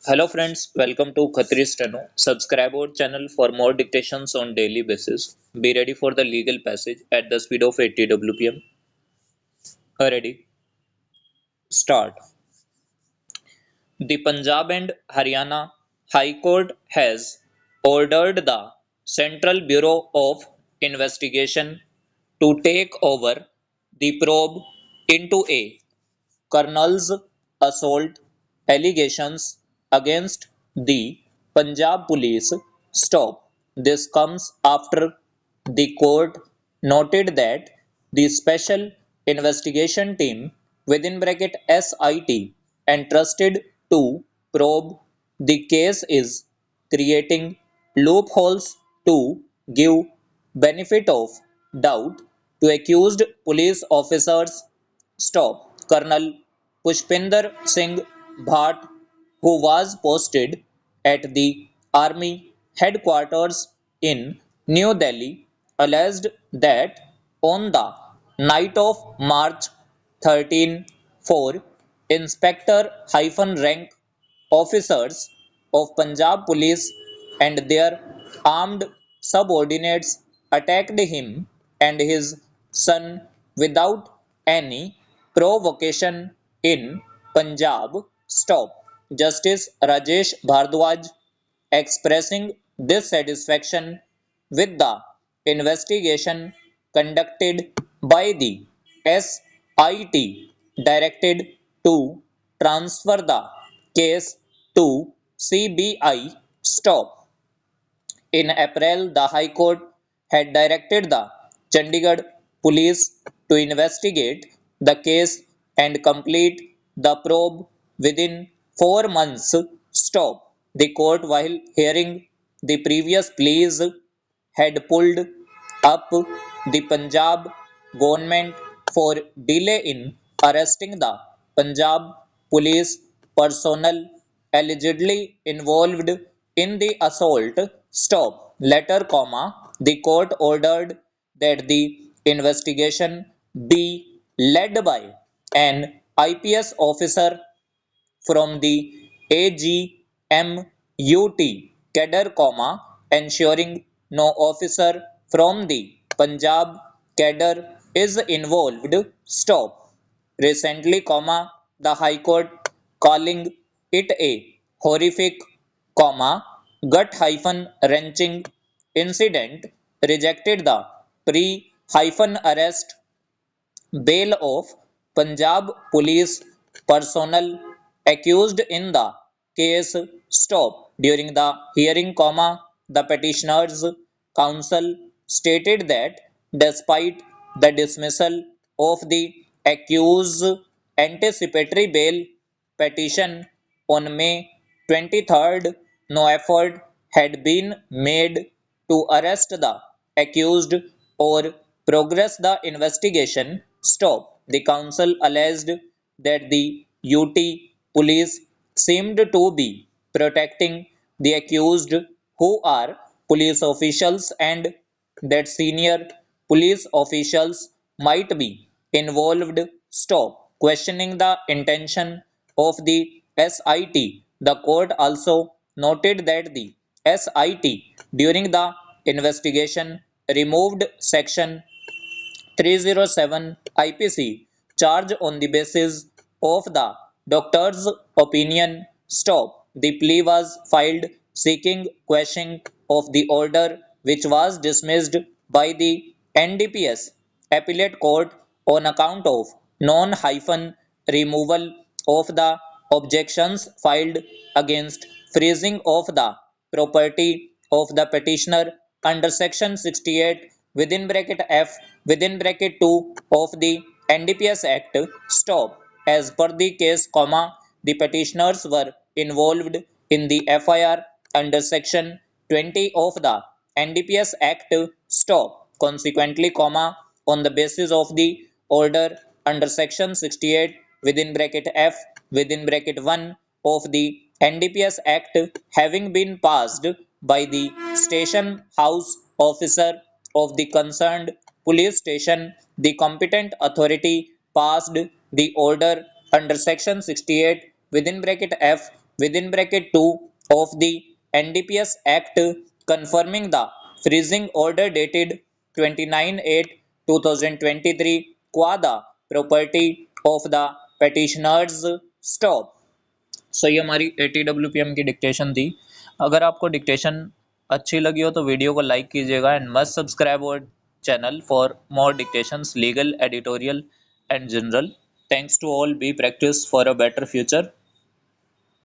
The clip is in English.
Hello friends, welcome to Khatri Steno. Subscribe our channel for more dictations on daily basis. Be ready for the legal passage at the speed of 80 WPM. Ready? Start. The Punjab and Haryana High Court has ordered the Central Bureau of Investigation to take over the probe into a Colonel's assault allegations against the Punjab police. Stop. This comes after the court noted that the Special Investigation Team within bracket SIT entrusted to probe the case is creating loopholes to give benefit of doubt to accused police officers. Stop. Colonel Pushpinder Singh Bhatt, who was posted at the Army headquarters in New Delhi, alleged that on the night of March 13, 4 Inspector-rank officers of Punjab Police and their armed subordinates attacked him and his son without any provocation in Punjab. Stop. Justice Rajesh Bhardwaj expressing dissatisfaction with the investigation conducted by the SIT directed to transfer the case to CBI. Stop. In April, the High Court had directed the Chandigarh Police to investigate the case and complete the probe within 4 months. Stop. The court, while hearing the previous pleas, had pulled up the Punjab government for delay in arresting the Punjab police personnel allegedly involved in the assault. Stop. Letter, the court ordered that the investigation be led by an IPS officer from the AGMUT cadre, ensuring no officer from the Punjab cadre is involved. Stop. Recently, the High Court, calling it a horrific, gut-wrenching incident, rejected the pre-arrest bail of Punjab police personnel accused in the case. Stop. During the hearing, the petitioners' counsel stated that despite the dismissal of the accused's anticipatory bail petition on May 23rd, no effort had been made to arrest the accused or progress the investigation. Stop. The council alleged that the UT police seemed to be protecting the accused, who are police officials, and that senior police officials might be involved. Stop. Questioning the intention of the SIT, the court also noted that the SIT during the investigation removed Section 307 IPC charge on the basis of the doctor's opinion. Stop. The plea was filed seeking quashing of the order, which was dismissed by the NDPS appellate court on account of non-removal of the objections filed against freezing of the property of the petitioner under section 68 within bracket F within bracket 2 of the NDPS Act. Stop. As per the case, the petitioners were involved in the FIR under section 20 of the NDPS Act. Stop. Consequently, on the basis of the order under section 68 within bracket F within bracket 1 of the NDPS Act having been passed by the station house officer of the concerned police station, the competent authority passed the order under section 68 within bracket F within bracket 2 of the NDPS Act confirming the freezing order dated 29/8/2023 qua the property of the petitioners stop. सो ये हमारी ATWPM की dictation थी। अगर आपको dictation अच्छी लगी हो तो वीडियो को लाइक कीजिएगा and must subscribe our channel for more dictations legal editorial and general. Thanks to all, be practice for a better future.